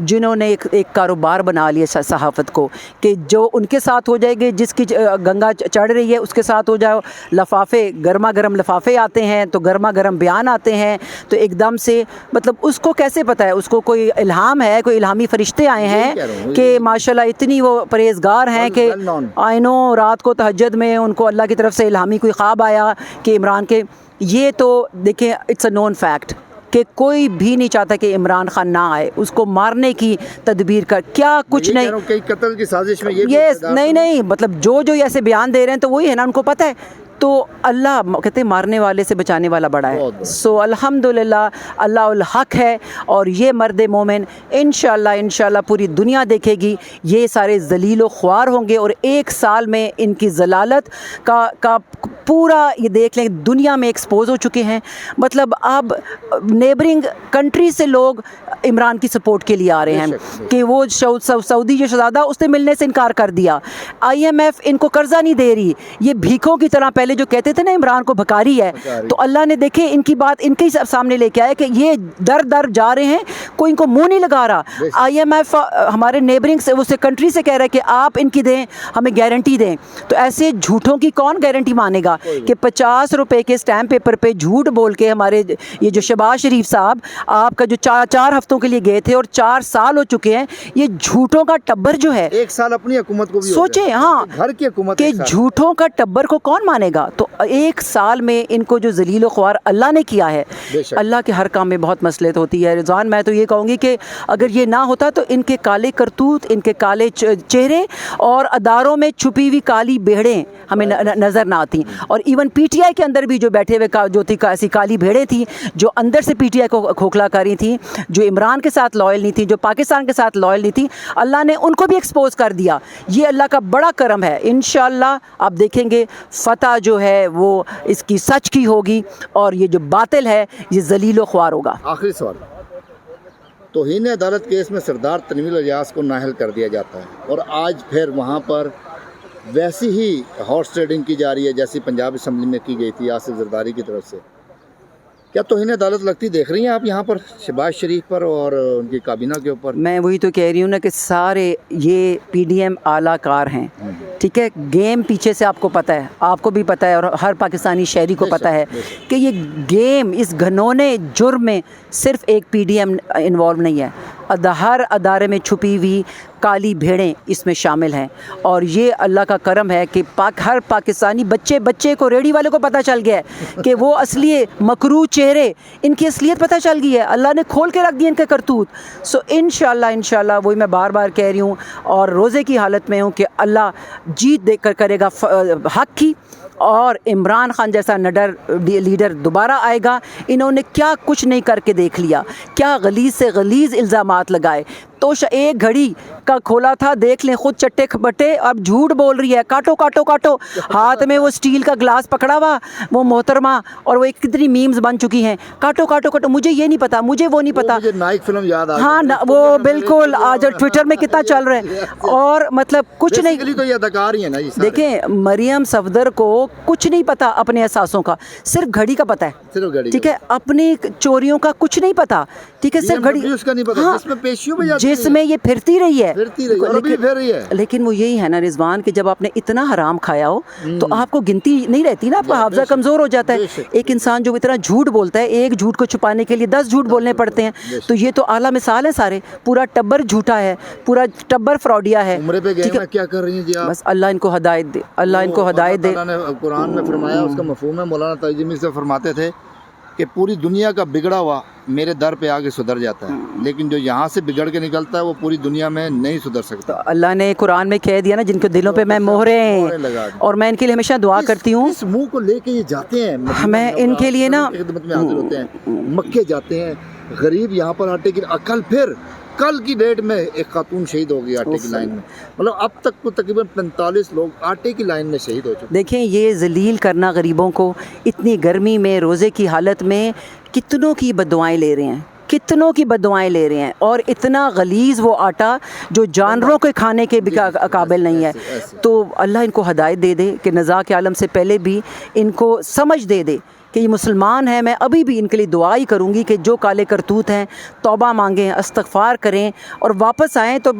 جنہوں نے ایک کاروبار بنا لیا صحافت کو کہ جو ان کے ساتھ ہو جائے گی، جس کی گنگا چڑھ رہی ہے اس کے ساتھ ہو جاؤ، لفافے گرما گرم لفافے آتے ہیں تو گرما گرم بیان آتے ہیں، تو ایک دم سے مطلب اس کو کیسے پتہ ہے، اس کو کوئی الہام ہے، کوئی الہامی فرشتے آئے ہیں کہ ماشاءاللہ اتنی وہ پرہیزگار ہیں کہ آئی نو رات کو تہجد میں ان کو اللہ کی طرف سے الہامی کوئی خواب آیا کہ عمران کے، یہ تو دیکھیں اٹس اے نون فیکٹ کہ کوئی بھی نہیں چاہتا کہ عمران خان نہ آئے، اس کو مارنے کی تدبیر کر کیا کچھ نہیں، کئی قتل کی سازش میں یس نہیں مطلب جو ایسے بیان دے رہے ہیں تو وہی ہے نا، ان کو پتہ ہے، تو اللہ کہتے ہیں مارنے والے سے بچانے والا بڑا ہے، سو الحمدللہ اللہ الحق ہے، اور یہ مرد مومن انشاءاللہ پوری دنیا دیکھے گی، یہ سارے ذلیل و خوار ہوں گے، اور ایک سال میں ان کی ضلالت کا پورا یہ دیکھ لیں دنیا میں ایکسپوز ہو چکے ہیں، مطلب اب نیبرنگ کنٹری سے لوگ عمران کی سپورٹ کے لیے آ رہے ہیں کہ وہ سعودی جو شہزادہ اس نے ملنے سے انکار کر دیا، IMF ان کو قرضہ نہیں دے رہی، یہ بھیکھوں کی طرح پہلے جو کہتے تھے نا عمران کو بھکاری ہے، تو اللہ نے دیکھے ان کی بات ان کے سامنے لے کے آیا کہ یہ در جا رہے ہیں، کوئی ان کو منہ نہیں لگا رہا، IMF ہمارے نیبرنگ سے اسے کنٹری سے کہہ رہا ہے کہ آپ ان کی دیں، ہمیں گارنٹی دیں، تو ایسے جھوٹوں کی کون گارنٹی مانے گا کہ 50 روپے کے اسٹیمپ پیپر پہ جھوٹ بول کے ہمارے یہ جو شہباز شریف صاحب آپ کا جو 4 ہفتوں کے لیے گئے تھے اور 4 سال ہو چکے ہیں، یہ جھوٹوں کا ٹبر جو ہے، 1 سال اپنی حکومت کو بھی سوچیں ہاں گھر کی حکومت کہ جھوٹوں کا ٹبر کو کون مانے گا، تو 1 سال میں ان کو جو ذلیل و خوار اللہ نے کیا ہے، اللہ کے ہر کام میں بہت مصلحت ہوتی ہے رضوان، میں تو یہ کہوں گی کہ اگر یہ نہ ہوتا تو ان کے کالے کرتوت، ان کے کالے چہرے اور اداروں میں چھپی ہوئی کالی بھیڑیں ہمیں نظر نہ آتی، اور ایون PTI کے اندر بھی جو بیٹھے ہوئے جو تھی ایسی کالی بھیڑیں تھیں جو اندر سے PTI کو کھوکھلا کر رہی تھیں، جو عمران کے ساتھ لائل نہیں تھی، جو پاکستان کے ساتھ لائل نہیں تھی، اللہ نے ان کو بھی ایکسپوز کر دیا، یہ اللہ کا بڑا کرم ہے، انشاءاللہ آپ دیکھیں گے فتح جو ہے وہ اس کی سچ کی ہوگی، اور یہ جو باطل ہے یہ ذلیل و خوار ہوگا۔ آخری سوال، توہین عدالت کیس میں سردار تنویر الیاس کو نااہل کر دیا جاتا ہے، اور آج پھر وہاں پر ویسی ہی ہارس ٹریڈنگ کی جا رہی ہے جیسی پنجاب اسمبلی میں کی گئی تھی آصف زرداری کی طرف سے، کیا توہین عدالت لگتی دیکھ رہی ہیں آپ یہاں پر شہباز شریف پر اور ان کی کابینہ کے اوپر؟ میں وہی تو کہہ رہی ہوں نا کہ سارے یہ PDM اعلیٰ کار ہیں، ٹھیک ہے، گیم پیچھے سے آپ کو پتہ ہے، آپ کو بھی پتہ ہے، اور ہر پاکستانی شہری کو پتہ ہے کہ یہ گیم اس گھنونے جرم میں صرف ایک PDM انوالو نہیں ہے، ہر ادارے میں چھپی ہوئی کالی بھیڑیں اس میں شامل ہیں، اور یہ اللہ کا کرم ہے کہ ہر پاکستانی بچے کو ریڑھی والے کو پتہ چل گیا ہے کہ وہ اصلی مکروہ چہرے ان کی اصلیت پتہ چل گئی ہے، اللہ نے کھول کے رکھ دی ان کے کرتوت، سو انشاءاللہ وہی میں بار بار کہہ رہی ہوں اور روزے کی حالت میں ہوں کہ اللہ جیت دے کر کرے گا حق کی، اور عمران خان جیسا نڈر لیڈر دوبارہ آئے گا۔ انہوں نے کیا کچھ نہیں کر کے دیکھ لیا، کیا غلیظ سے غلیظ الزامات لگائے، تو ایک گھڑی کا کھولا تھا، دیکھ لیں خود چٹے بٹے، اب جھوٹ بول رہی ہے، کاٹو، ہاتھ میں وہ سٹیل کا گلاس پکڑا ہوا وہ محترمہ، اور وہ کتنی میمز بن چکی ہیں، کاٹو، مجھے یہ نہیں پتا، مجھے وہ نہیں پتا، مجھے نائک فلم یاد آ گئی، ہاں وہ بالکل آج ٹویٹر میں کتنا چل رہا ہے، اور مطلب کچھ نہیں، تو یہ اداکار ہی ہے نا جی، دیکھیں مریم صفدر کو کچھ نہیں پتا اپنے احساسوں کا، صرف گھڑی کا پتا ہے، ٹھیک ہے، اپنی چوریوں کا کچھ نہیں پتا، ٹھیک ہے، صرف گھڑی اس کا نہیں پتا، جس میں پیشیوں میں جس میں یہ پھرتی رہی ہے، اور ابھی پھر رہی ہے، لیکن وہ یہی ہے نا رضوان کہ جب آپ نے اتنا حرام کھایا ہو تو آپ کو گنتی نہیں رہتی نا، آپ کا حافظہ کمزور ہو جاتا ہے، ایک انسان جو اتنا جھوٹ بولتا ہے، ایک جھوٹ کو چھپانے کے لیے 10 جھوٹ بولنے پڑتے ہیں، تو یہ تو اعلیٰ مثال ہے، سارے پورا ٹبر جھوٹا ہے، پورا ٹبر فراڈیا ہے، عمرے پہ گئے ہیں، کیا کر رہی ہیں جی آپ؟ بس اللہ ان کو ہدایت دے، اللہ ان کو ہدایت دے۔ اللہ نے قرآن میں فرمایا، اس کا مفہوم ہے، مولانا تاجمی سے فرماتے تھے کہ پوری دنیا کا بگڑا ہوا میرے در پہ آگے سدھر جاتا ہے، لیکن جو یہاں سے بگڑ کے نکلتا ہے وہ پوری دنیا میں نہیں سدھر سکتا۔ اللہ نے قرآن میں کہہ دیا نا، جن کے دلوں پہ میں مہرے ہیں، اور میں ان کے لیے ہمیشہ دعا کرتی ہوں، اس منہ کو لے کے یہ جاتے ہیں، میں ان کے لیے نا خدمت میں حاضر ہوتے ہیں، مکے جاتے ہیں، غریب یہاں پر آٹے کی کل کی ڈیٹ میں ایک خاتون شہید ہو گئی آٹے کی لائن میں، مطلب اب تک کو تقریباً 45 لوگ آٹے کی لائن میں شہید ہو چکے۔ دیکھیں یہ ذلیل کرنا غریبوں کو، اتنی گرمی میں روزے کی حالت میں کتنوں کی بددعائیں لے رہے ہیں، اور اتنا غلیظ وہ آٹا جو جانوروں کے کھانے کے بھی قابل نہیں ہے، تو اللہ ان کو ہدایت دے دے کہ نزاع کے عالم سے پہلے بھی ان کو سمجھ دے کہ یہ مسلمان ہیں، میں ابھی بھی ان کے لیے دعا ہی کروں گی کہ جو کالے کرتوت ہیں توبہ مانگیں، استغفار کریں اور واپس آئیں. تو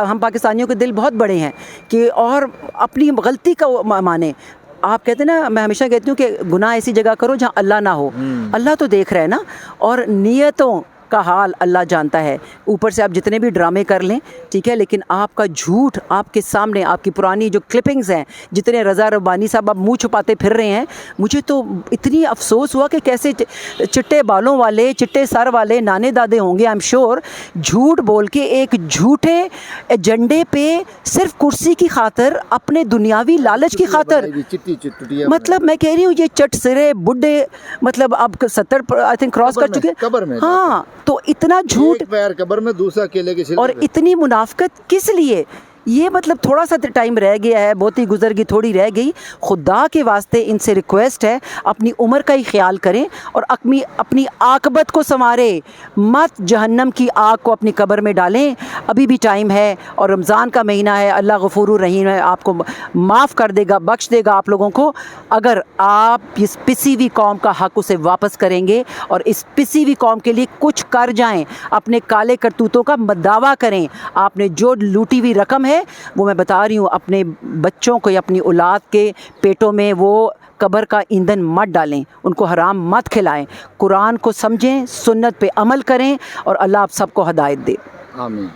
ہم پاکستانیوں کے دل بہت بڑے ہیں کہ اور اپنی غلطی کا مانیں. آپ کہتے ہیں نا، میں ہمیشہ کہتی ہوں کہ گناہ ایسی جگہ کرو جہاں اللہ نہ ہو. اللہ تو دیکھ رہا ہے نا، اور نیتوں کا حال اللہ جانتا ہے. اوپر سے آپ جتنے بھی ڈرامے کر لیں، ٹھیک ہے، لیکن آپ کا جھوٹ آپ کے سامنے، آپ کی پرانی جو کلپنگز ہیں، جتنے رضا ربانی صاحب اب منہ چھپاتے پھر رہے ہیں، مجھے تو اتنی افسوس ہوا کہ کیسے چٹے بالوں والے، چٹے سر والے نانے دادے ہوں گے، آئی ایم شیور، جھوٹ بول کے ایک جھوٹے ایجنڈے پہ صرف کرسی کی خاطر، اپنے دنیاوی لالچ کی خاطر، مطلب میں کہہ رہی ہوں یہ چٹ سرے بڈھے، مطلب اب 70 آئی تھنک کراس کر چکے. قبر میں ہاں، تو اتنا جھوٹ ایک پیر قبر میں، دوسرا کیلے کے چھلکے اور پہ. اتنی منافقت کس لیے؟ یہ مطلب تھوڑا سا ٹائم رہ گیا ہے، بہت ہی گزر گئی، تھوڑی رہ گئی. خدا کے واسطے ان سے ریکویسٹ ہے اپنی عمر کا ہی خیال کریں اور اپنی عاقبت کو سنوارے، مت جہنم کی آگ کو اپنی قبر میں ڈالیں. ابھی بھی ٹائم ہے اور رمضان کا مہینہ ہے، اللہ غفور الرحیم ہے، آپ کو معاف کر دے گا، بخش دے گا آپ لوگوں کو، اگر آپ اس پسی ہوئی قوم کا حق اسے واپس کریں گے اور اس پسی ہوئی قوم کے لیے کچھ کر جائیں، اپنے کالے کرتوتوں کا دعویٰ کریں. آپ نے جو لوٹی ہوئی رقم ہے وہ میں بتا رہی ہوں، اپنے بچوں کو یا اپنی اولاد کے پیٹوں میں وہ قبر کا ایندھن مت ڈالیں، ان کو حرام مت کھلائیں. قرآن کو سمجھیں، سنت پہ عمل کریں اور اللہ آپ سب کو ہدایت دے. آمین.